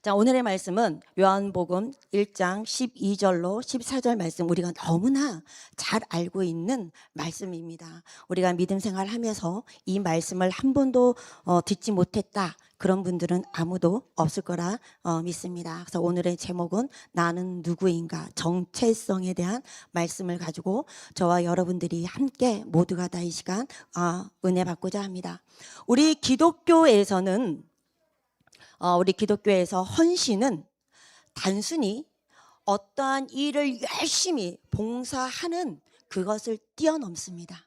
자, 오늘의 말씀은 요한복음 1장 12절로 14절 말씀, 우리가 너무나 잘 알고 있는 말씀입니다. 우리가 믿음 생활하면서 이 말씀을 한 번도 듣지 못했다, 그런 분들은 아무도 없을 거라 믿습니다. 그래서 오늘의 제목은 나는 누구인가, 정체성에 대한 말씀을 가지고 저와 여러분들이 함께 모두가 다 이 시간 은혜 받고자 합니다. 우리 기독교에서는 우리 기독교에서 헌신은 단순히 어떠한 일을 열심히 봉사하는 그것을 뛰어넘습니다.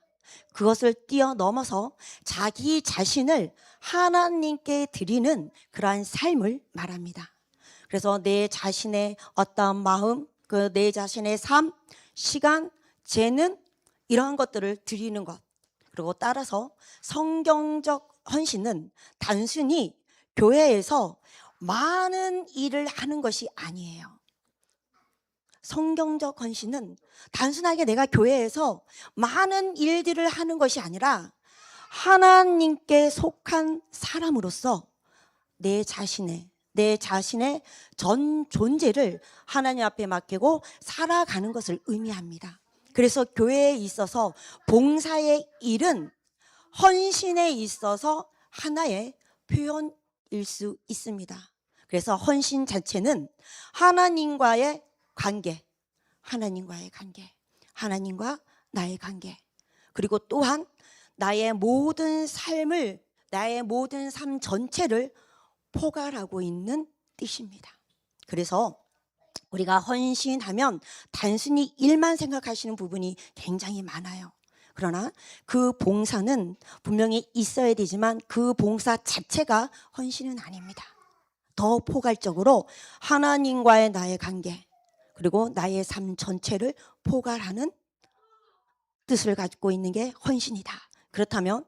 그것을 뛰어넘어서 자기 자신을 하나님께 드리는 그러한 삶을 말합니다. 그래서 내 자신의 어떠한 마음, 내 자신의 삶, 시간, 재능, 이러한 것들을 드리는 것. 그리고 따라서 성경적 헌신은 단순히 교회에서 많은 일을 하는 것이 아니에요. 성경적 헌신은 단순하게 내가 교회에서 많은 일들을 하는 것이 아니라 하나님께 속한 사람으로서 내 자신의 전 존재를 하나님 앞에 맡기고 살아가는 것을 의미합니다. 그래서 교회에 있어서 봉사의 일은 헌신에 있어서 하나의 표현일 수 있습니다. 그래서 헌신 자체는 하나님과의 관계, 하나님과 나의 관계, 그리고 또한 나의 모든 삶 전체를 포괄하고 있는 뜻입니다. 그래서 우리가 헌신하면 단순히 일만 생각하시는 부분이 굉장히 많아요. 그러나 그 봉사는 분명히 있어야 되지만 그 봉사 자체가 헌신은 아닙니다. 더 포괄적으로 하나님과의 나의 관계, 그리고 나의 삶 전체를 포괄하는 뜻을 가지고 있는 게 헌신이다. 그렇다면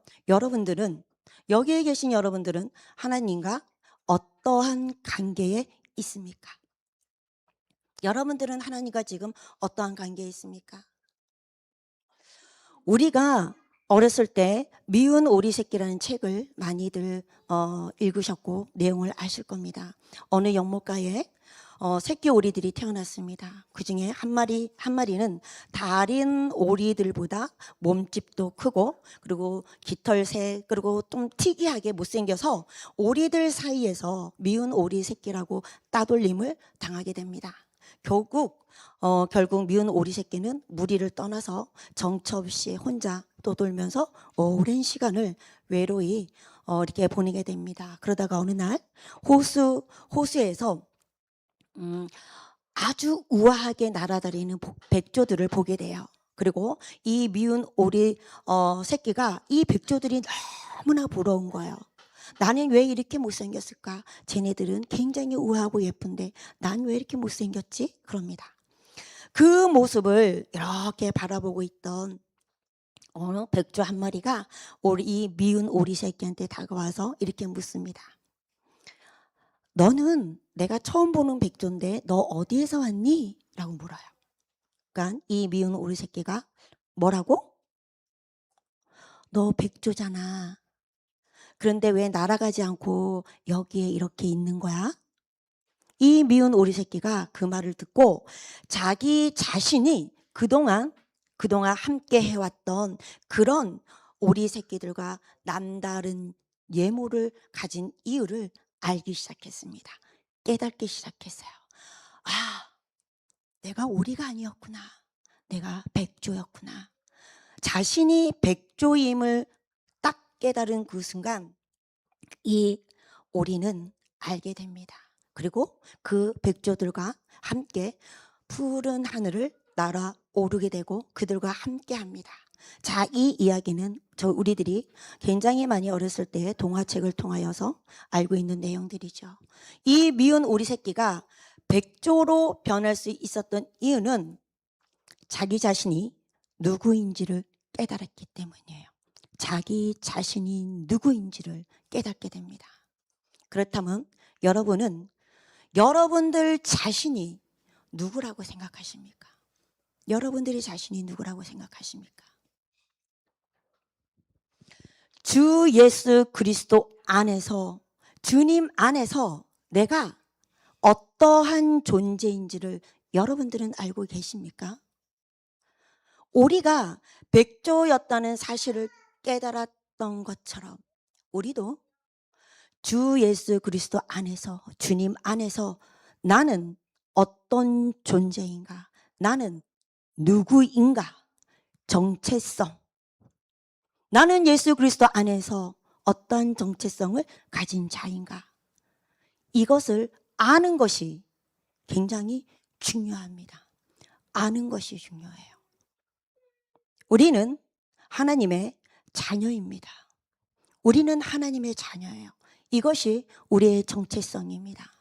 여기에 계신 여러분들은 하나님과 어떠한 관계에 있습니까? 여러분들은 하나님과 지금 어떠한 관계에 있습니까? 우리가 어렸을 때 미운 오리 새끼라는 책을 많이들 읽으셨고 내용을 아실 겁니다. 어느 영목가에 새끼 오리들이 태어났습니다. 그중에 한 마리는 다른 오리들보다 몸집도 크고, 그리고 깃털색, 그리고 좀 특이하게 못생겨서 오리들 사이에서 미운 오리 새끼라고 따돌림을 당하게 됩니다. 결국 미운 오리 새끼는 무리를 떠나서 정처 없이 혼자 떠돌면서 오랜 시간을 외로이 이렇게 보내게 됩니다. 그러다가 어느 날 호수에서 아주 우아하게 날아다니는 백조들을 보게 돼요. 그리고 이 미운 오리 새끼가 이 백조들이 너무나 부러운 거예요. 나는 왜 이렇게 못생겼을까? 쟤네들은 굉장히 우아하고 예쁜데 난 왜 이렇게 못생겼지? 그럽니다. 그 모습을 이렇게 바라보고 있던 어느 백조 한 마리가 이 미운 오리 새끼한테 다가와서 이렇게 묻습니다. 너는 내가 처음 보는 백조인데 너 어디에서 왔니? 라고 물어요. 그러니까 이 미운 오리 새끼가 뭐라고? 너 백조잖아. 그런데 왜 날아가지 않고 여기에 이렇게 있는 거야? 이 미운 오리 새끼가 그 말을 듣고 자기 자신이 그동안 함께 해왔던 그런 오리 새끼들과 남다른 예모를 가진 이유를 알기 시작했습니다. 깨닫기 시작했어요. 아, 내가 오리가 아니었구나. 내가 백조였구나. 자신이 백조임을 딱 깨달은 그 순간 이 오리는 알게 됩니다. 그리고 그 백조들과 함께 푸른 하늘을 날아오르게 되고 그들과 함께 합니다. 자, 이 이야기는 우리들이 굉장히 많이 어렸을 때 동화책을 통하여서 알고 있는 내용들이죠. 이 미운 오리 새끼가 백조로 변할 수 있었던 이유는 자기 자신이 누구인지를 깨달았기 때문이에요. 자기 자신이 누구인지를 깨닫게 됩니다. 그렇다면 여러분들 자신이 누구라고 생각하십니까? 여러분들의 자신이 누구라고 생각하십니까? 주 예수 그리스도 안에서, 주님 안에서 내가 어떠한 존재인지를 여러분들은 알고 계십니까? 우리가 백조였다는 사실을 깨달았던 것처럼 우리도 주 예수 그리스도 안에서, 주님 안에서 나는 어떤 존재인가? 나는 누구인가? 정체성. 나는 예수 그리스도 안에서 어떠한 정체성을 가진 자인가? 이것을 아는 것이 굉장히 중요합니다. 아는 것이 중요해요. 우리는 하나님의 자녀입니다. 우리는 하나님의 자녀예요. 이것이 우리의 정체성입니다.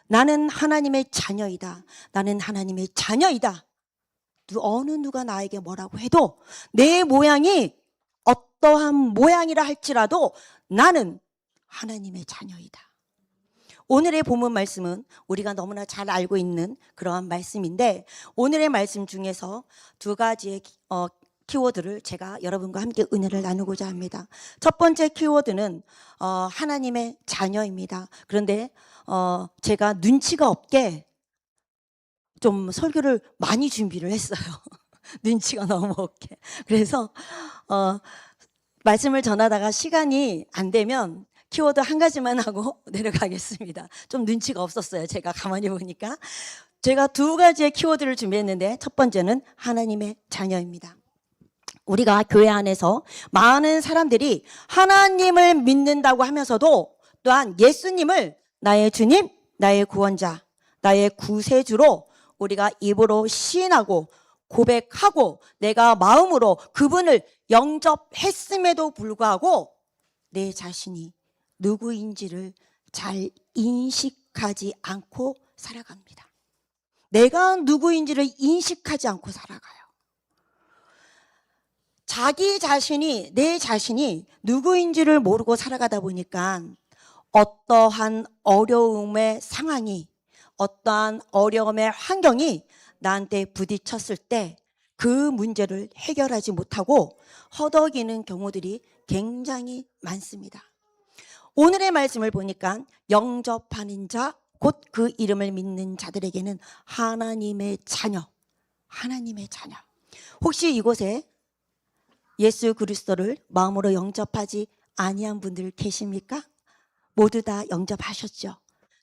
나는 하나님의 자녀이다. 나는 하나님의 자녀이다. 어느 누가 나에게 뭐라고 해도 내 모양이 어떠한 모양이라 할지라도 나는 하나님의 자녀이다. 오늘의 본문 말씀은 우리가 너무나 잘 알고 있는 그러한 말씀인데, 오늘의 말씀 중에서 두 가지의 키워드를 제가 여러분과 함께 은혜를 나누고자 합니다. 첫 번째 키워드는 하나님의 자녀입니다. 그런데 제가 눈치가 없게 좀 설교를 많이 준비를 했어요. 눈치가 너무 없게. 그래서 말씀을 전하다가 시간이 안 되면 키워드 한 가지만 하고 내려가겠습니다. 좀 눈치가 없었어요. 제가 가만히 보니까. 제가 두 가지의 키워드를 준비했는데, 첫 번째는 하나님의 자녀입니다. 우리가 교회 안에서 많은 사람들이 하나님을 믿는다고 하면서도 또한 예수님을 나의 주님, 나의 구원자, 나의 구세주로 우리가 입으로 시인하고 고백하고 내가 마음으로 그분을 영접했음에도 불구하고 내 자신이 누구인지를 잘 인식하지 않고 살아갑니다. 내가 누구인지를 인식하지 않고 살아가요. 자기 자신이, 내 자신이 누구인지를 모르고 살아가다 보니까 어떠한 어려움의 상황이, 어떠한 어려움의 환경이 나한테 부딪혔을 때 그 문제를 해결하지 못하고 허덕이는 경우들이 굉장히 많습니다. 오늘의 말씀을 보니까 영접하는 자, 곧 그 이름을 믿는 자들에게는 하나님의 자녀, 하나님의 자녀. 혹시 이곳에 예수 그리스도를 마음으로 영접하지 아니한 분들 계십니까? 모두 다 영접하셨죠.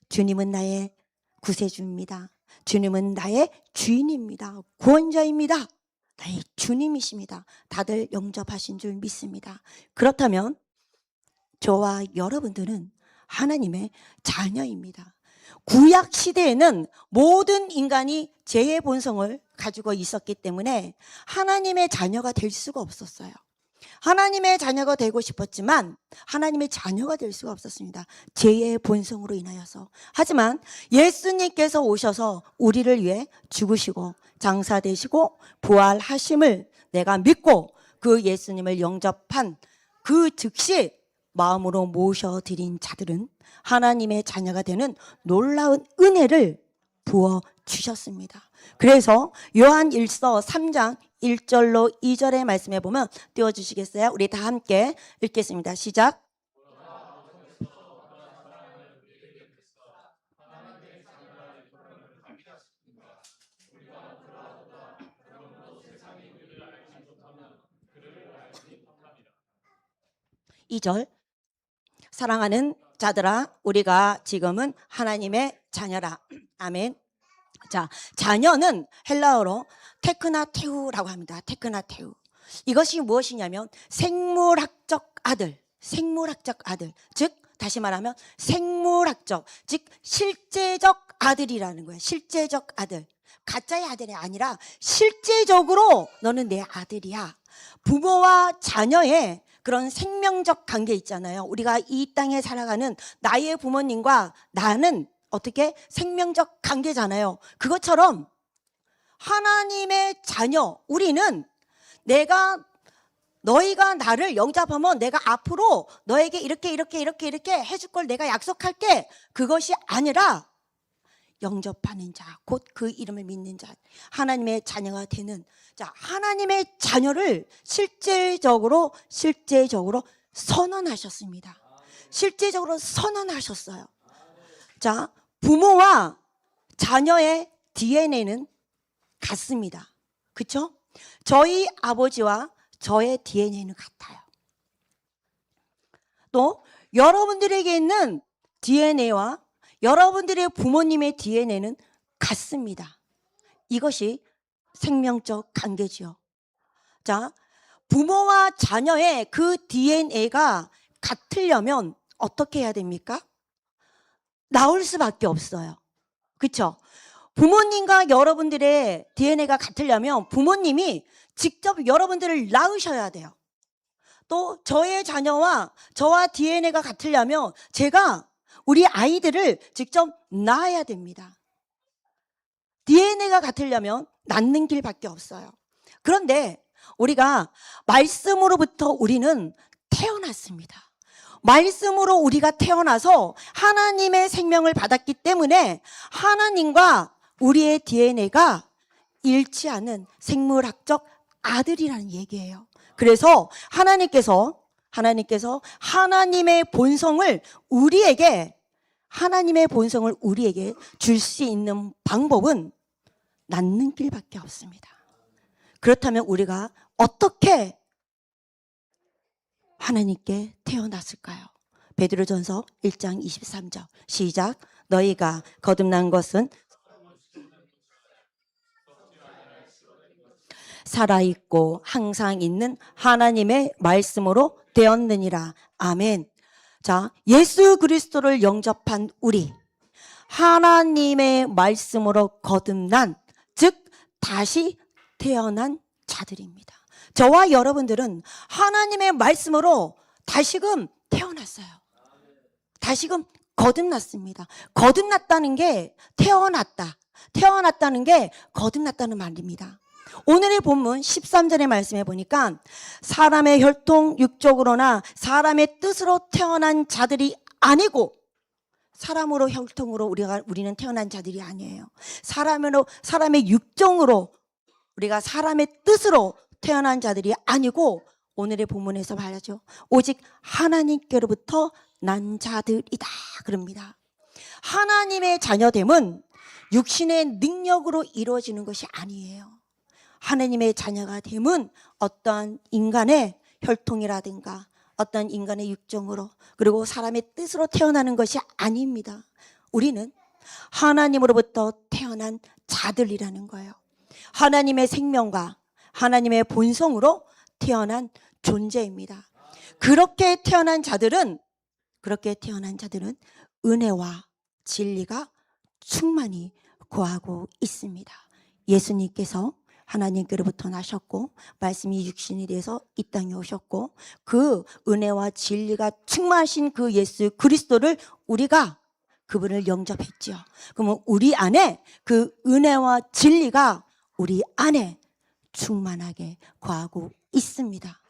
주님은 나의 구세주입니다. 주님은 나의 주인입니다. 구원자입니다. 나의 주님이십니다. 다들 영접하신 줄 믿습니다. 그렇다면 저와 여러분들은 하나님의 자녀입니다. 구약 시대에는 모든 인간이 죄의 본성을 가지고 있었기 때문에 하나님의 자녀가 될 수가 없었어요. 하나님의 자녀가 되고 싶었지만 하나님의 자녀가 될 수가 없었습니다. 죄의 본성으로 인하여서. 하지만 예수님께서 오셔서 우리를 위해 죽으시고 장사되시고 부활하심을 내가 믿고 그 예수님을 영접한 그 즉시 마음으로 모셔드린 자들은 하나님의 자녀가 되는 놀라운 은혜를 부어주셨습니다. 그래서 요한일서 3장 1절로 2절의 말씀에 보면 띄워주시겠어요? 우리 다 함께 읽겠습니다. 시작. 2절. 사랑하는 자들아, 우리가 지금은 하나님의 자녀라. 아멘. 자, 자녀는 헬라어로 테크나테우라고 합니다. 테크나테우. 이것이 무엇이냐면 생물학적 아들, 생물학적 아들. 즉 다시 말하면 생물학적, 즉 실제적 아들이라는 거예요. 실제적 아들. 가짜의 아들이 아니라 실제적으로 너는 내 아들이야. 부모와 자녀의 그런 생명적 관계 있잖아요. 우리가 이 땅에 살아가는 나의 부모님과 나는 어떻게 생명적 관계잖아요. 그것처럼 하나님의 자녀, 우리는 너희가 나를 영접하면 내가 앞으로 너에게 이렇게 해줄 걸 내가 약속할게. 그것이 아니라 영접하는 자, 곧 그 이름을 믿는 자, 하나님의 자녀가 되는 자, 하나님의 자녀를 실제적으로 선언하셨습니다. 실제적으로 선언하셨어요. 자, 부모와 자녀의 DNA는 같습니다. 그렇죠? 저희 아버지와 저의 DNA는 같아요. 또 여러분들에게 있는 DNA와 여러분들의 부모님의 DNA는 같습니다. 이것이 생명적 관계지요. 자, 부모와 자녀의 그 DNA가 같으려면 어떻게 해야 됩니까? 나올 수밖에 없어요. 그렇죠? 부모님과 여러분들의 DNA가 같으려면 부모님이 직접 여러분들을 낳으셔야 돼요. 또 저의 자녀와 저와 DNA가 같으려면 제가 우리 아이들을 직접 낳아야 됩니다. DNA가 같으려면 낳는 길밖에 없어요. 그런데 우리가 말씀으로부터 우리는 태어났습니다. 말씀으로 우리가 태어나서 하나님의 생명을 받았기 때문에 하나님과 우리의 DNA가 일치하는 생물학적 아들이라는 얘기예요. 그래서 하나님께서 하나님의 본성을 우리에게 줄 수 있는 방법은 낳는 길밖에 없습니다. 그렇다면 우리가 어떻게 하나님께 태어났을까요? 베드로전서 1장 23절 시작. 너희가 거듭난 것은 살아있고 항상 있는 하나님의 말씀으로 되었느니라. 아멘. 자, 예수 그리스도를 영접한 우리, 하나님의 말씀으로 거듭난, 즉 다시 태어난 자들입니다. 저와 여러분들은 하나님의 말씀으로 다시금 태어났어요. 다시금 거듭났습니다. 거듭났다는 게 태어났다는 게 거듭났다는 말입니다. 오늘의 본문 13절의 말씀에 보니까 사람의 혈통 육적으로나 사람의 뜻으로 태어난 자들이 아니고, 사람으로 혈통으로 우리는 태어난 자들이 아니에요. 사람의 육정으로, 우리가 사람의 뜻으로 태어난 자들이 아니고, 오늘의 본문에서 말하죠. 오직 하나님께로부터 난 자들이다 그럽니다. 하나님의 자녀됨은 육신의 능력으로 이루어지는 것이 아니에요. 하나님의 자녀가 됨은 어떠한 인간의 혈통이라든가 어떤 인간의 육정으로, 그리고 사람의 뜻으로 태어나는 것이 아닙니다. 우리는 하나님으로부터 태어난 자들이라는 거예요. 하나님의 생명과 하나님의 본성으로 태어난 존재입니다. 그렇게 태어난 자들은 은혜와 진리가 충만히 거하고 있습니다. 예수님께서 하나님께로부터 나셨고 말씀이 육신이 돼서 이 땅에 오셨고, 그 은혜와 진리가 충만하신 그 예수 그리스도를 우리가 그분을 영접했죠. 그러면 우리 안에 그 은혜와 진리가 우리 안에 충만하게 거하고 있습니다.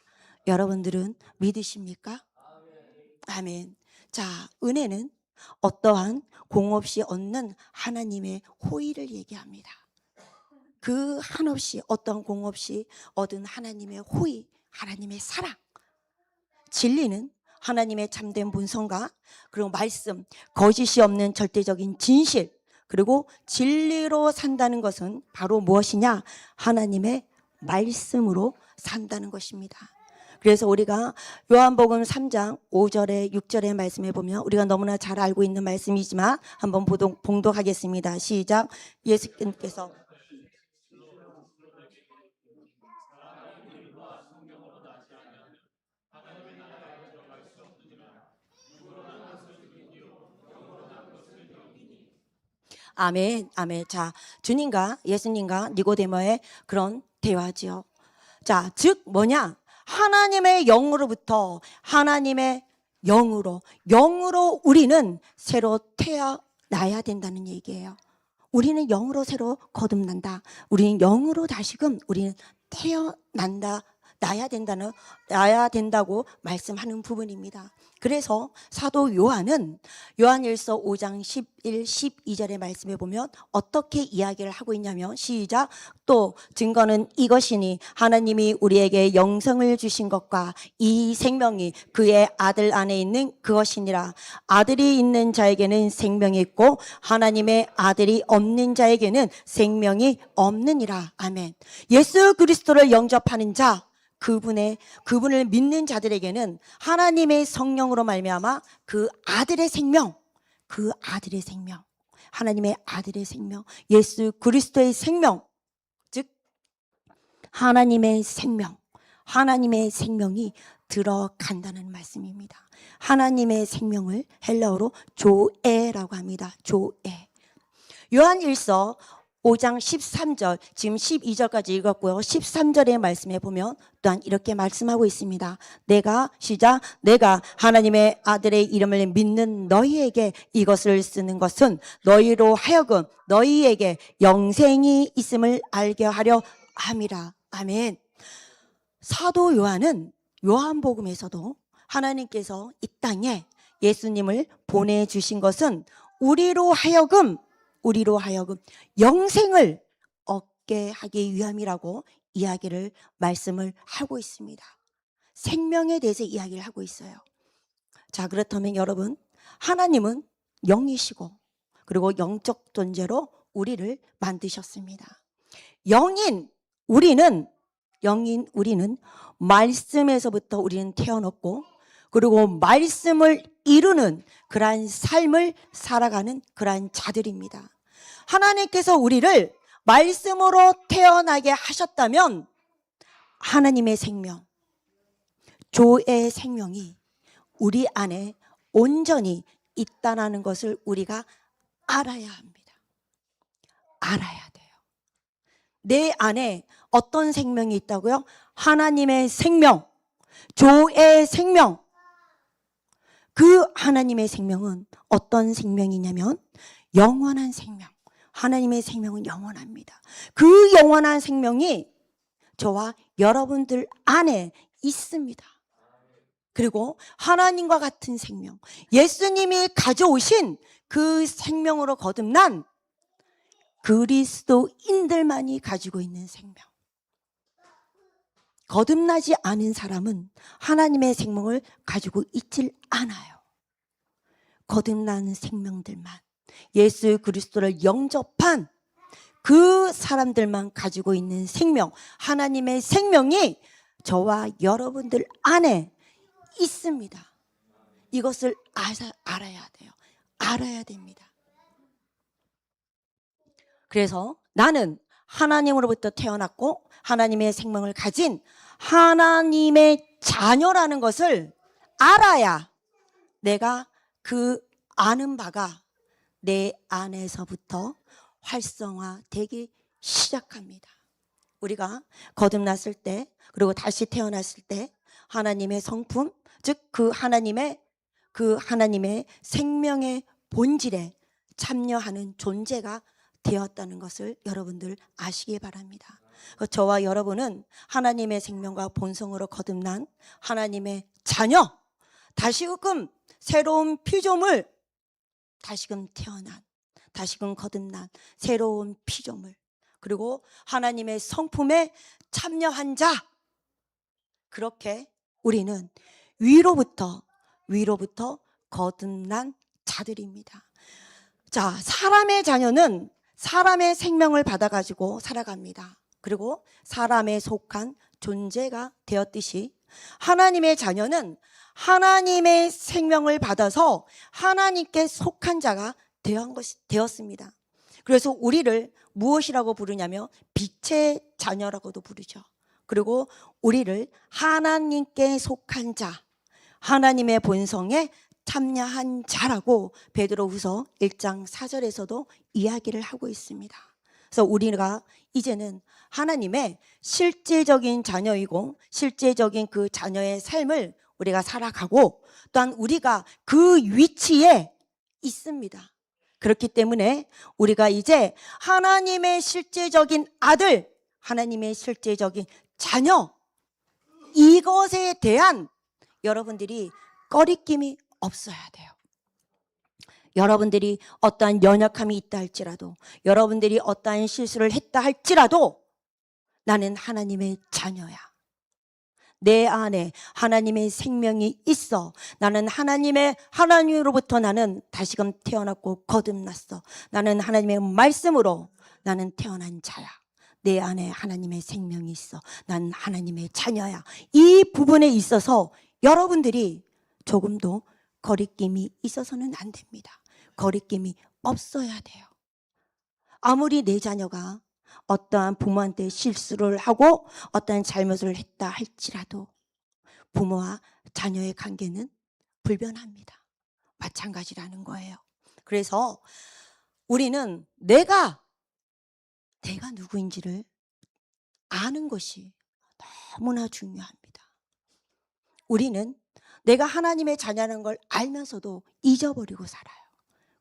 여러분들은 믿으십니까? 아멘. 자, 은혜는 어떠한 공 없이 얻는 하나님의 호의를 얘기합니다. 그 한없이, 어떤 공 없이 얻은 하나님의 호의, 하나님의 사랑. 진리는 하나님의 참된 본성과, 그리고 말씀, 거짓이 없는 절대적인 진실, 그리고 진리로 산다는 것은 바로 무엇이냐? 하나님의 말씀으로 산다는 것입니다. 그래서 우리가 요한복음 3장 5절에 6절의 말씀에 보면 우리가 너무나 잘 알고 있는 말씀이지만 한번 봉독하겠습니다. 시작. 예수님께서 아멘, 아멘. 자, 주님과 예수님과 니고데모의 그런 대화지요. 자, 즉 뭐냐? 하나님의 영으로부터 하나님의 영으로 우리는 새로 태어나야 된다는 얘기예요. 우리는 영으로 새로 거듭난다. 우리는 영으로 다시금 우리는 태어난다. 나야 된다고 말씀하는 부분입니다. 그래서 사도 요한은 요한일서 5장 11, 12절의 말씀에 보면 어떻게 이야기를 하고 있냐면 시작. 또 증거는 이것이니 하나님이 우리에게 영생을 주신 것과 이 생명이 그의 아들 안에 있는 그것이니라. 아들이 있는 자에게는 생명이 있고 하나님의 아들이 없는 자에게는 생명이 없느니라. 아멘. 예수 그리스도를 영접하는 자, 그분을 믿는 자들에게는 하나님의 성령으로 말미암아 그 아들의 생명, 하나님의 아들의 생명, 예수 그리스도의 생명, 즉 하나님의 생명이 들어간다는 말씀입니다. 하나님의 생명을 헬라어로 조에라고 합니다. 조에. 요한일서 5장 13절, 지금 12절까지 읽었고요. 13절의 말씀에 보면 또한 이렇게 말씀하고 있습니다. 내가 하나님의 아들의 이름을 믿는 너희에게 이것을 쓰는 것은 너희로 하여금 너희에게 영생이 있음을 알게 하려 함이라. 아멘. 사도 요한은 요한복음에서도 하나님께서 이 땅에 예수님을 보내주신 것은 우리로 하여금 영생을 얻게 하기 위함이라고 말씀을 하고 있습니다. 생명에 대해서 이야기를 하고 있어요. 자, 그렇다면 여러분, 하나님은 영이시고 그리고 영적 존재로 우리를 만드셨습니다. 영인 우리는 말씀에서부터 우리는 태어났고 그리고 말씀을 이루는 그러한 삶을 살아가는 그러한 자들입니다. 하나님께서 우리를 말씀으로 태어나게 하셨다면 하나님의 생명, 조의 생명이 우리 안에 온전히 있다는 것을 우리가 알아야 합니다. 알아야 돼요. 내 안에 어떤 생명이 있다고요? 하나님의 생명, 조의 생명. 그 하나님의 생명은 어떤 생명이냐면 영원한 생명. 하나님의 생명은 영원합니다. 그 영원한 생명이 저와 여러분들 안에 있습니다. 그리고 하나님과 같은 생명, 예수님이 가져오신 그 생명으로 거듭난 그리스도인들만이 가지고 있는 생명. 거듭나지 않은 사람은 하나님의 생명을 가지고 있질 않아요. 거듭난 생명들만, 예수 그리스도를 영접한 그 사람들만 가지고 있는 생명, 하나님의 생명이 저와 여러분들 안에 있습니다. 이것을 알아야 돼요. 알아야 됩니다. 그래서 나는 하나님으로부터 태어났고 하나님의 생명을 가진 하나님의 자녀라는 것을 알아야 내가 그 아는 바가 내 안에서부터 활성화되기 시작합니다. 우리가 거듭났을 때 그리고 다시 태어났을 때 하나님의 성품, 즉 그 하나님의 생명의 본질에 참여하는 존재가 되었다는 것을 여러분들 아시기 바랍니다. 저와 여러분은 하나님의 생명과 본성으로 거듭난 하나님의 자녀, 다시금 새로운 피조물, 다시금 태어난, 다시금 거듭난 새로운 피조물, 그리고 하나님의 성품에 참여한 자, 그렇게 우리는 위로부터 거듭난 자들입니다. 자, 사람의 자녀는 사람의 생명을 받아가지고 살아갑니다. 그리고 사람에 속한 존재가 되었듯이 하나님의 자녀는 하나님의 생명을 받아서 하나님께 속한 자가 되었습니다. 그래서 우리를 무엇이라고 부르냐면 빛의 자녀라고도 부르죠. 그리고 우리를 하나님께 속한 자, 하나님의 본성에 참여한 자라고 베드로후서 1장 4절에서도 이야기를 하고 있습니다. 그래서 우리가 이제는 하나님의 실제적인 자녀이고 실제적인 그 자녀의 삶을 우리가 살아가고 또한 우리가 그 위치에 있습니다. 그렇기 때문에 우리가 이제 하나님의 실제적인 아들, 하나님의 실제적인 자녀, 이것에 대한 여러분들이 꺼리낌이 없어야 돼요. 여러분들이 어떠한 연약함이 있다 할지라도, 여러분들이 어떠한 실수를 했다 할지라도 나는 하나님의 자녀야. 내 안에 하나님의 생명이 있어. 나는 하나님으로부터 나는 다시금 태어났고 거듭났어. 나는 하나님의 말씀으로 나는 태어난 자야. 내 안에 하나님의 생명이 있어. 난 하나님의 자녀야. 이 부분에 있어서 여러분들이 조금도 거리낌이 있어서는 안 됩니다. 거리낌이 없어야 돼요. 아무리 내 자녀가 어떠한 부모한테 실수를 하고 어떠한 잘못을 했다 할지라도 부모와 자녀의 관계는 불변합니다. 마찬가지라는 거예요. 그래서 우리는 내가 누구인지를 아는 것이 너무나 중요합니다. 우리는 내가 하나님의 자녀라는 걸 알면서도 잊어버리고 살아요.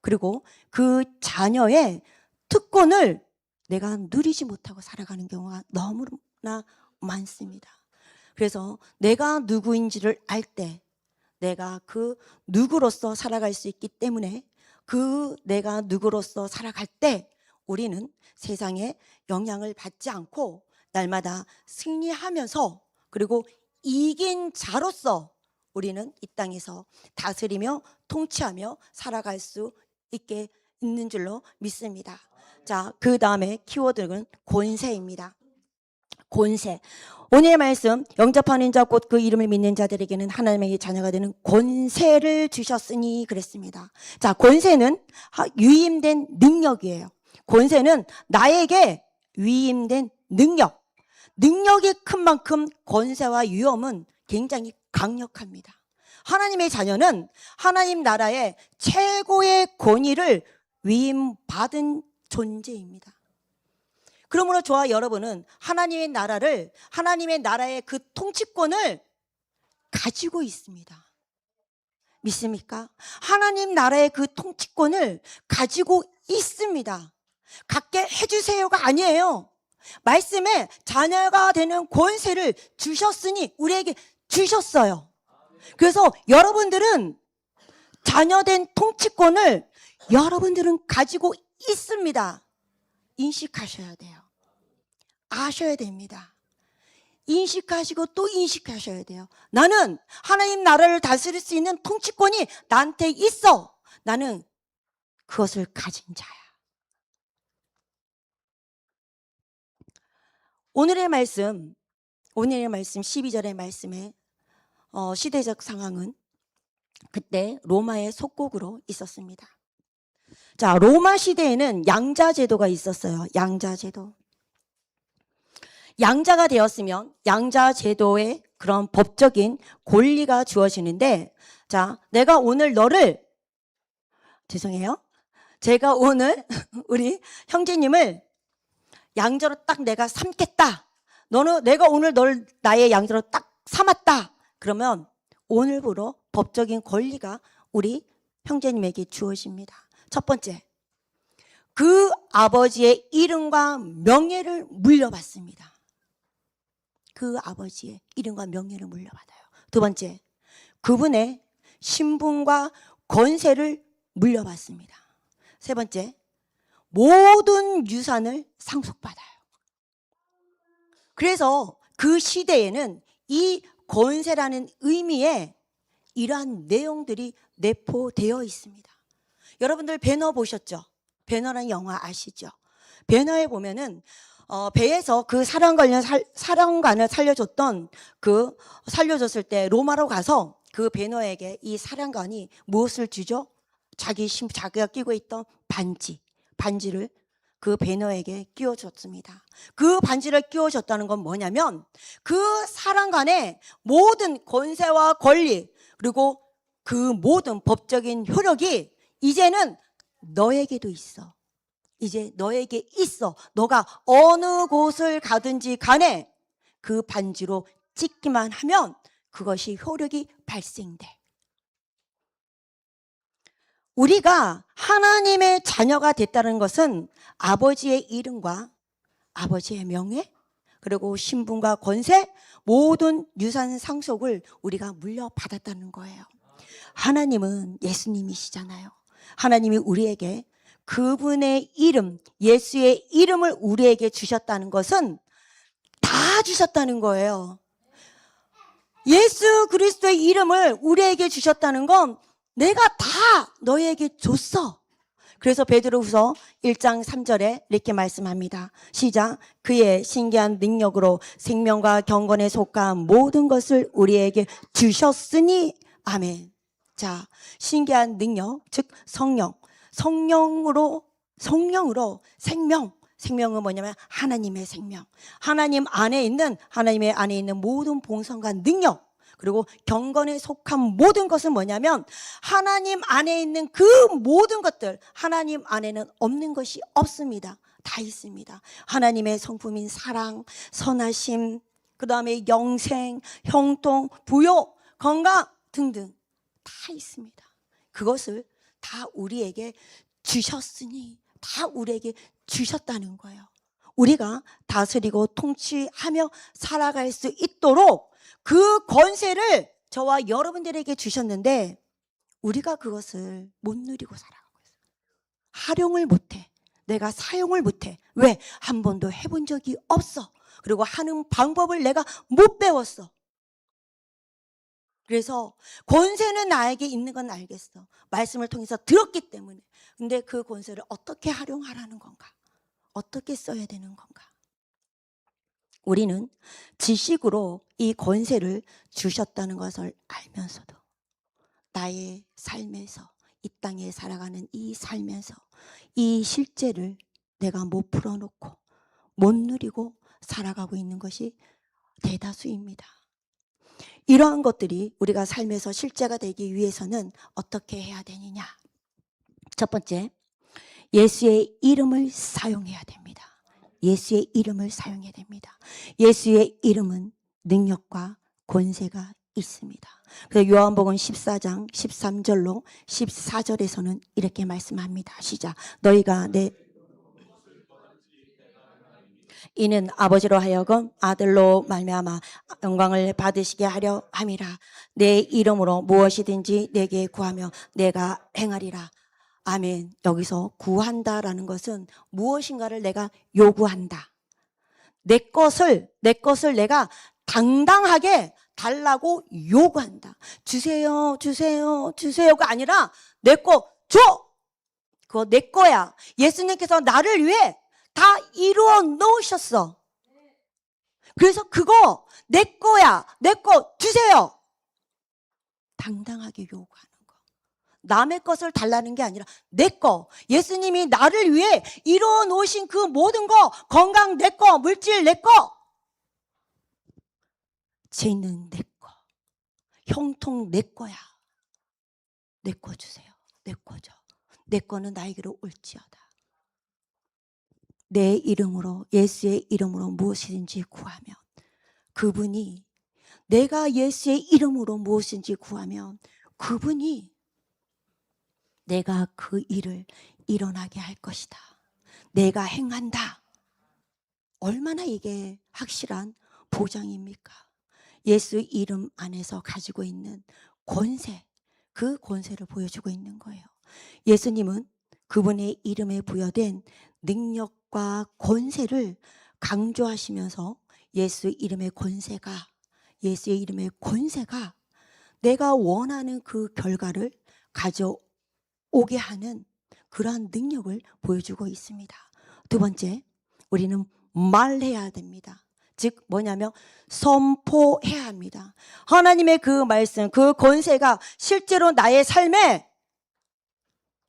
그리고 그 자녀의 특권을 내가 누리지 못하고 살아가는 경우가 너무나 많습니다. 그래서 내가 누구인지를 알 때 내가 그 누구로서 살아갈 수 있기 때문에 그 내가 누구로서 살아갈 때 우리는 세상에 영향을 받지 않고 날마다 승리하면서 그리고 이긴 자로서 우리는 이 땅에서 다스리며 통치하며 살아갈 수 있게 있는 줄로 믿습니다. 자, 그 다음에 키워드는 권세입니다. 권세. 오늘의 말씀, 영접하는 자 곧 그 이름을 믿는 자들에게는 하나님의 자녀가 되는 권세를 주셨으니 그랬습니다. 자, 권세는 위임된 능력이에요. 권세는 나에게 위임된 능력. 능력이 큰 만큼 권세와 위엄은 굉장히 강력합니다. 하나님의 자녀는 하나님 나라의 최고의 권위를 위임받은 존재입니다. 그러므로 저와 여러분은 하나님의 나라의 그 통치권을 가지고 있습니다. 믿습니까? 하나님 나라의 그 통치권을 가지고 있습니다. 갖게 해주세요가 아니에요. 말씀에 자녀가 되는 권세를 주셨으니 우리에게 주셨어요. 그래서 여러분들은 자녀된 통치권을 여러분들은 가지고 있습니다. 인식하셔야 돼요. 아셔야 됩니다. 인식하시고 또 인식하셔야 돼요. 나는 하나님 나라를 다스릴 수 있는 통치권이 나한테 있어. 나는 그것을 가진 자야. 오늘의 말씀 12절의 말씀에 시대적 상황은 그때 로마의 속국으로 있었습니다. 자, 로마 시대에는 양자제도가 있었어요. 양자제도. 양자가 되었으면 양자제도의 그런 법적인 권리가 주어지는데, 자, 제가 오늘 우리 형제님을 양자로 딱 내가 삼겠다. 내가 오늘 널 나의 양자로 딱 삼았다. 그러면 오늘부로 법적인 권리가 우리 형제님에게 주어집니다. 첫 번째, 그 아버지의 이름과 명예를 물려받습니다. 그 아버지의 이름과 명예를 물려받아요. 두 번째, 그분의 신분과 권세를 물려받습니다. 세 번째, 모든 유산을 상속받아요. 그래서 그 시대에는 이 권세라는 의미에 이러한 내용들이 내포되어 있습니다. 여러분들 배너 보셨죠? 배너라는 영화 아시죠? 배너에 보면은 배에서 그 사령관을 살려줬을 때 로마로 가서 그 배너에게 이 사령관이 무엇을 주죠? 자기가 끼고 있던 반지를 그 배너에게 끼워줬습니다. 그 반지를 끼워줬다는 건 뭐냐면 그 사령관의 모든 권세와 권리 그리고 그 모든 법적인 효력이 이제는 너에게도 있어. 이제 너에게 있어. 너가 어느 곳을 가든지 간에 그 반지로 찍기만 하면 그것이 효력이 발생돼. 우리가 하나님의 자녀가 됐다는 것은 아버지의 이름과 아버지의 명예 그리고 신분과 권세, 모든 유산 상속을 우리가 물려받았다는 거예요. 하나님은 예수님이시잖아요. 하나님이 우리에게 그분의 이름, 예수의 이름을 우리에게 주셨다는 것은 다 주셨다는 거예요. 예수 그리스도의 이름을 우리에게 주셨다는 건 내가 다 너에게 줬어. 그래서 베드로후서 1장 3절에 이렇게 말씀합니다. 시작. 그의 신기한 능력으로 생명과 경건에 속한 모든 것을 우리에게 주셨으니 아멘. 자, 신기한 능력, 즉 성령으로 생명은 뭐냐면 하나님의 생명. 하나님의 안에 있는 모든 본성과 능력, 그리고 경건에 속한 모든 것은 뭐냐면 하나님 안에 있는 그 모든 것들, 하나님 안에는 없는 것이 없습니다. 다 있습니다. 하나님의 성품인 사랑, 선하심, 그 다음에 영생, 형통, 부요, 건강 등등 다 있습니다. 그것을 다 우리에게 주셨으니, 다 우리에게 주셨다는 거예요. 우리가 다스리고 통치하며 살아갈 수 있도록 그 권세를 저와 여러분들에게 주셨는데 우리가 그것을 못 누리고 살아가고 있어요. 활용을 못해. 내가 사용을 못해. 왜? 한 번도 해본 적이 없어. 그리고 하는 방법을 내가 못 배웠어. 그래서 권세는 나에게 있는 건 알겠어. 말씀을 통해서 들었기 때문에. 근데 그 권세를 어떻게 활용하라는 건가? 어떻게 써야 되는 건가? 우리는 지식으로 이 권세를 주셨다는 것을 알면서도 나의 삶에서, 이 땅에 살아가는 이 삶에서 이 실제를 내가 못 풀어놓고 못 누리고 살아가고 있는 것이 대다수입니다. 이러한 것들이 우리가 삶에서 실제가 되기 위해서는 어떻게 해야 되느냐? 첫 번째, 예수의 이름을 사용해야 됩니다. 예수의 이름을 사용해야 됩니다. 예수의 이름은 능력과 권세가 있습니다. 그래서 요한복음 14장 13절로 14절에서는 이렇게 말씀합니다. 시작. 너희가 이는 아버지로 하여금 아들로 말미암아 영광을 받으시게 하려 함이라. 내 이름으로 무엇이든지 내게 구하며 내가 행하리라. 아멘. 여기서 구한다라는 것은 무엇인가를 내가 요구한다. 내 것을 내가 당당하게 달라고 요구한다. 주세요, 주세요, 주세요가 아니라 내 거 줘. 그거 내 거야. 예수님께서 나를 위해 다 이루어 놓으셨어. 그래서 그거 내 거야. 내 거 주세요. 당당하게 요구하는 거. 남의 것을 달라는 게 아니라 내 거. 예수님이 나를 위해 이루어 놓으신 그 모든 거, 건강 내 거, 물질 내 거, 죄는 내 거, 형통 내 거야. 내 거 주세요. 내 거 줘. 내 거는 나에게로 올지어다. 내 이름으로, 예수의 이름으로 무엇이든지 구하면, 그분이, 내가 예수의 이름으로 무엇이든지 구하면 그분이 내가 그 일을 일어나게 할 것이다. 내가 행한다. 얼마나 이게 확실한 보장입니까? 예수 이름 안에서 가지고 있는 권세, 그 권세를 보여주고 있는 거예요. 예수님은 그분의 이름에 부여된 능력과 권세를 강조하시면서 예수의 이름의 권세가 내가 원하는 그 결과를 가져오게 하는 그러한 능력을 보여주고 있습니다. 두 번째, 우리는 말해야 됩니다. 즉 뭐냐면 선포해야 합니다. 하나님의 그 말씀, 그 권세가 실제로 나의 삶에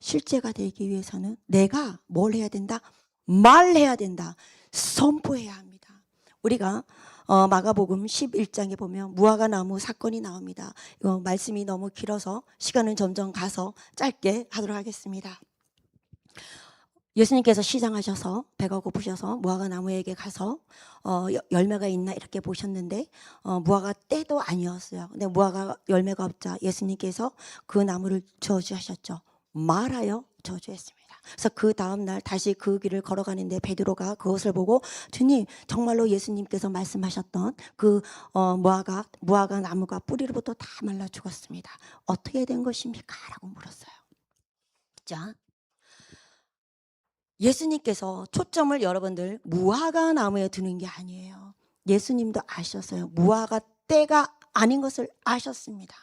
실제가 되기 위해서는 내가 뭘 해야 된다? 말해야 된다. 선포해야 합니다. 우리가 마가복음 11장에 보면 무화과나무 사건이 나옵니다. 이거 말씀이 너무 길어서 시간은 점점 가서 짧게 하도록 하겠습니다. 예수님께서 시장하셔서 배가 고프셔서 무화과나무에게 가서 열매가 있나 이렇게 보셨는데 무화과 때도 아니었어요. 근데 무화과 열매가 없자 예수님께서 그 나무를 저주하셨죠. 말하여 저주했습니다. 그래서 그 다음날 다시 그 길을 걸어가는데 베드로가 그것을 보고 주님, 정말로 예수님께서 말씀하셨던 그 무화과 나무가 뿌리로부터 다 말라 죽었습니다. 어떻게 된 것입니까? 라고 물었어요. 자, 예수님께서 초점을 여러분들 무화과 나무에 두는 게 아니에요. 예수님도 아셨어요. 무화과 때가 아닌 것을 아셨습니다.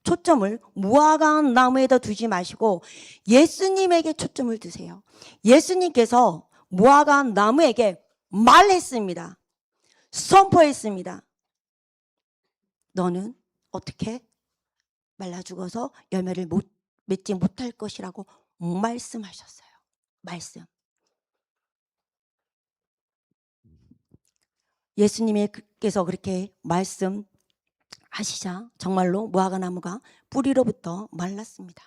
초점을 무화과 나무에다 두지 마시고 예수님에게 초점을 두세요. 예수님께서 무화과 나무에게 말했습니다. 선포했습니다. 너는 어떻게 말라 죽어서 열매를 맺지 못할 것이라고 말씀하셨어요. 말씀. 예수님께서 그렇게 말씀하시자 정말로 무화과 나무가 뿌리로부터 말랐습니다.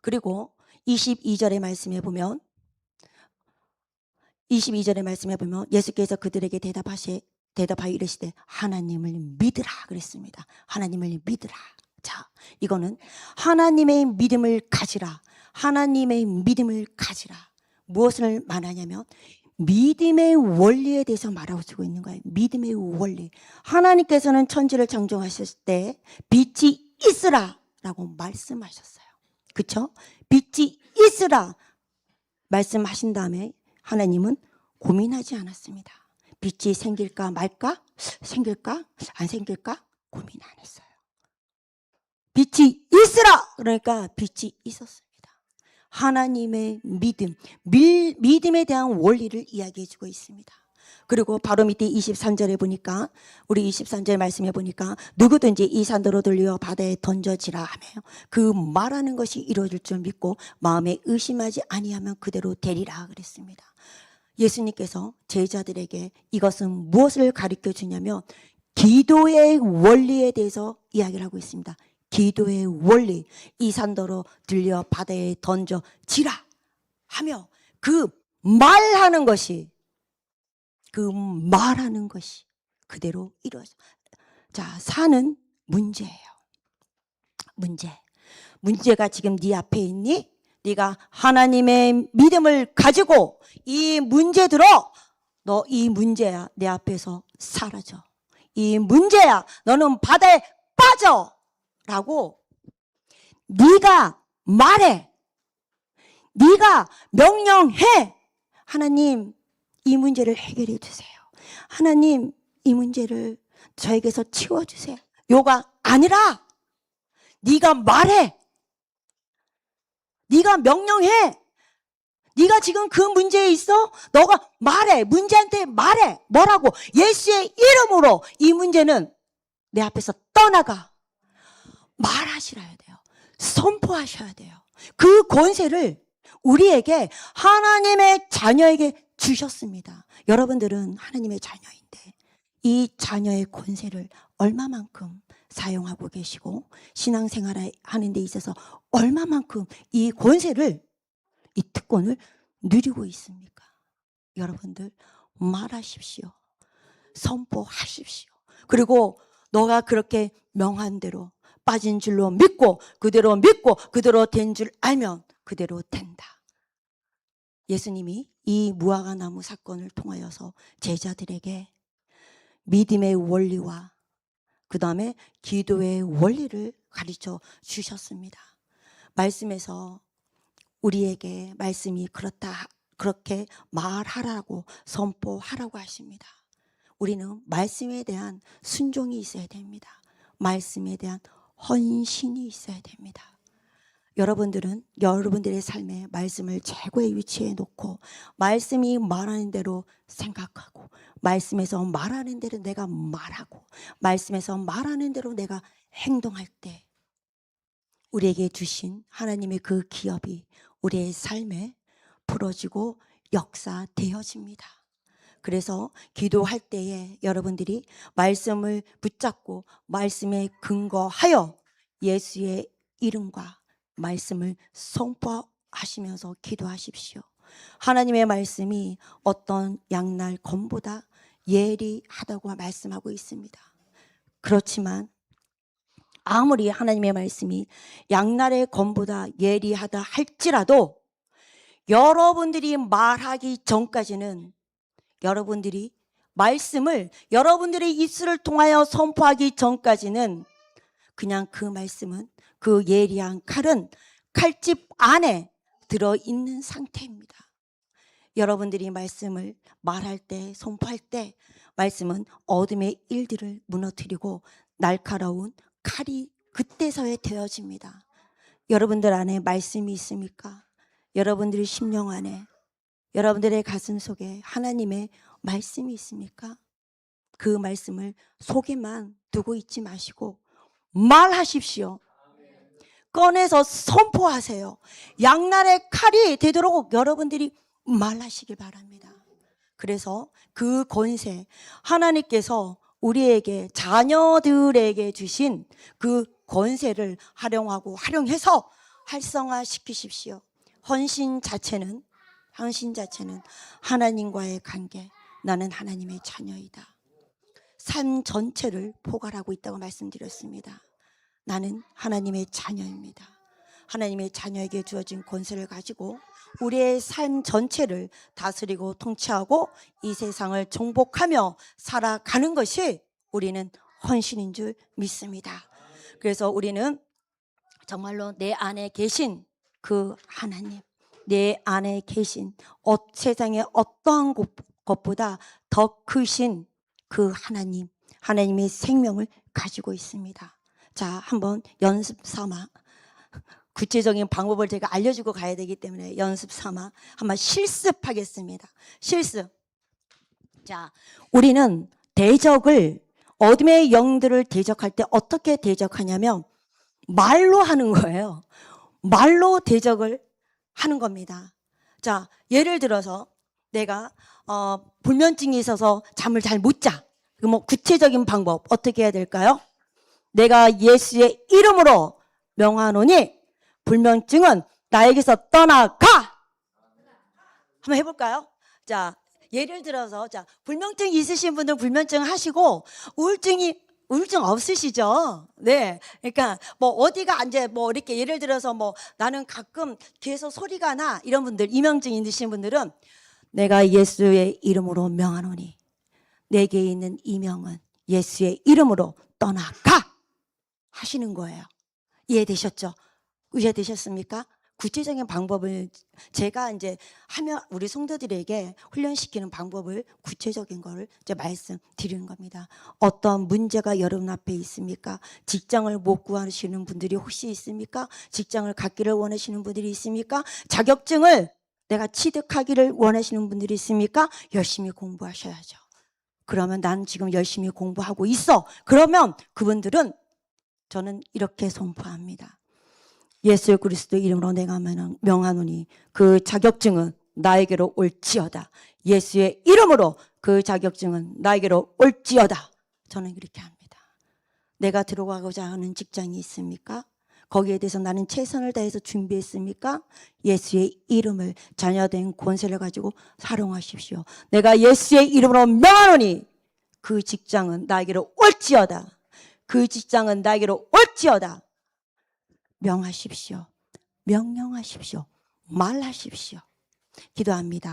그리고 22절의 말씀에 보면 예수께서 그들에게 대답하여 이르시되 하나님을 믿으라 그랬습니다. 하나님을 믿으라. 자, 이거는 하나님의 믿음을 가지라. 하나님의 믿음을 가지라. 무엇을 말하냐면 믿음의 원리에 대해서 말하고 있는 거예요. 믿음의 원리. 하나님께서는 천지를 창조하셨을 때 빛이 있으라 라고 말씀하셨어요. 그렇죠? 빛이 있으라 말씀하신 다음에 하나님은 고민하지 않았습니다. 빛이 생길까 말까? 생길까? 안 생길까? 고민 안 했어요. 빛이 있으라! 그러니까 빛이 있었습니다. 하나님의 믿음에 대한 원리를 이야기해 주고 있습니다. 그리고 바로 밑에 23절에 보니까 우리 23절 말씀해 보니까 누구든지 이 산더로 돌려 바다에 던져지라 하며 그 말하는 것이 이루어질 줄 믿고 마음에 의심하지 아니하면 그대로 되리라 그랬습니다. 예수님께서 제자들에게 이것은 무엇을 가르쳐 주냐면 기도의 원리에 대해서 이야기를 하고 있습니다. 기도의 원리. 이 산더로 들려 바다에 던져지라 하며 그 말하는 것이 그대로 이루어져. 자, 산은 문제예요. 문제가 지금 네 앞에 있니? 네가 하나님의 믿음을 가지고 이 문제 들어. 너 이 문제야 내 앞에서 사라져. 이 문제야 너는 바다에 빠져. 라고 네가 말해. 네가 명령해. 하나님 이 문제를 해결해 주세요. 하나님 이 문제를 저에게서 치워주세요. 요가 아니라 네가 말해. 네가 명령해. 네가 지금 그 문제에 있어? 너가 말해. 문제한테 말해. 뭐라고? 예수의 이름으로 이 문제는 내 앞에서 떠나가. 말하시라야 돼요. 선포하셔야 돼요. 그 권세를 우리에게 하나님의 자녀에게 주셨습니다. 여러분들은 하나님의 자녀인데 이 자녀의 권세를 얼마만큼 사용하고 계시고 신앙생활을 하는 데 있어서 얼마만큼 이 권세를 이 특권을 누리고 있습니까? 여러분들 말하십시오. 선포하십시오. 그리고 너가 그렇게 명한 대로 빠진 줄로 믿고 그대로 된 줄 알면 그대로 된다. 예수님이 이 무화과 나무 사건을 통하여서 제자들에게 믿음의 원리와 그 다음에 기도의 원리를 가르쳐 주셨습니다. 말씀에서 우리에게 말씀이 그렇게 말하라고 선포하라고 하십니다. 우리는 말씀에 대한 순종이 있어야 됩니다. 말씀에 대한 헌신이 있어야 됩니다. 여러분들은 여러분들의 삶에 말씀을 최고의 위치에 놓고 말씀이 말하는 대로 생각하고 말씀에서 말하는 대로 내가 말하고 말씀에서 말하는 대로 내가 행동할 때 우리에게 주신 하나님의 그 기업이 우리의 삶에 풀어지고 역사되어집니다. 그래서 기도할 때에 여러분들이 말씀을 붙잡고 말씀에 근거하여 예수의 이름과 말씀을 선포하시면서 기도하십시오. 하나님의 말씀이 어떤 양날 검보다 예리하다고 말씀하고 있습니다. 그렇지만 아무리 하나님의 말씀이 양날의 검보다 예리하다 할지라도 여러분들이 말하기 전까지는, 여러분들이 말씀을 여러분들의 입술을 통하여 선포하기 전까지는 그냥 그 말씀은, 그 예리한 칼은 칼집 안에 들어있는 상태입니다. 여러분들이 말씀을 말할 때, 선포할 때 말씀은 어둠의 일들을 무너뜨리고 날카로운 칼이 그때서야 되어집니다. 여러분들 안에 말씀이 있습니까? 여러분들의 심령 안에, 여러분들의 가슴 속에 하나님의 말씀이 있습니까? 그 말씀을 속에만 두고 있지 마시고 말하십시오. 꺼내서 선포하세요. 양날의 칼이 되도록 여러분들이 말하시길 바랍니다. 그래서 그 권세, 하나님께서 우리에게, 자녀들에게 주신 그 권세를 활용해서 활성화시키십시오. 헌신 자체는 하나님과의 관계, 나는 하나님의 자녀이다. 삶 전체를 포괄하고 있다고 말씀드렸습니다. 나는 하나님의 자녀입니다. 하나님의 자녀에게 주어진 권세를 가지고 우리의 삶 전체를 다스리고 통치하고 이 세상을 정복하며 살아가는 것이 우리는 헌신인 줄 믿습니다. 그래서 우리는 정말로 내 안에 계신 그 하나님, 내 안에 계신 세상의 어떠한 것보다 더 크신 그 하나님, 하나님의 생명을 가지고 있습니다. 자, 한번 연습 삼아, 구체적인 방법을 제가 알려주고 가야 되기 때문에 연습 삼아 한번 실습하겠습니다. 실습. 자, 우리는 대적을, 어둠의 영들을 대적할 때 어떻게 대적하냐면 말로 하는 거예요. 말로 대적을 하는 겁니다. 자, 예를 들어서 내가 불면증이 있어서 잠을 잘 못 자. 뭐 구체적인 방법 어떻게 해야 될까요? 내가 예수의 이름으로 명하노니 불면증은 나에게서 떠나가. 한번 해볼까요? 자, 예를 들어서, 자, 불면증 있으신 분들 불면증 하시고 우울증 없으시죠? 네. 그러니까 뭐 어디가 이제 뭐 이렇게 예를 들어서 뭐 나는 가끔 귀에서 소리가 나, 이런 분들, 이명증 있으신 분들은 내가 예수의 이름으로 명하노니 내게 있는 이명은 예수의 이름으로 떠나가 하시는 거예요. 이해되셨죠? 이해되셨습니까? 구체적인 방법을 제가 이제 하면 우리 성도들에게 훈련시키는 방법을, 구체적인 거를 이제 말씀드리는 겁니다. 어떤 문제가 여러분 앞에 있습니까? 직장을 못 구하시는 분들이 혹시 있습니까? 직장을 갖기를 원하시는 분들이 있습니까? 자격증을 내가 취득하기를 원하시는 분들이 있습니까? 열심히 공부하셔야죠. 그러면 난 지금 열심히 공부하고 있어. 그러면 그분들은 저는 이렇게 선포합니다. 예수 그리스도 이름으로 내가 명하노니 그 자격증은 나에게로 올지어다. 예수의 이름으로 그 자격증은 나에게로 올지어다. 저는 이렇게 합니다. 내가 들어가고자 하는 직장이 있습니까? 거기에 대해서 나는 최선을 다해서 준비했습니까? 예수의 이름을, 자녀된 권세를 가지고 사용하십시오. 내가 예수의 이름으로 명하노니 그 직장은 나에게로 올지어다. 그 직장은 나에게로 올지어다. 명하십시오. 명령하십시오. 말하십시오. 기도합니다.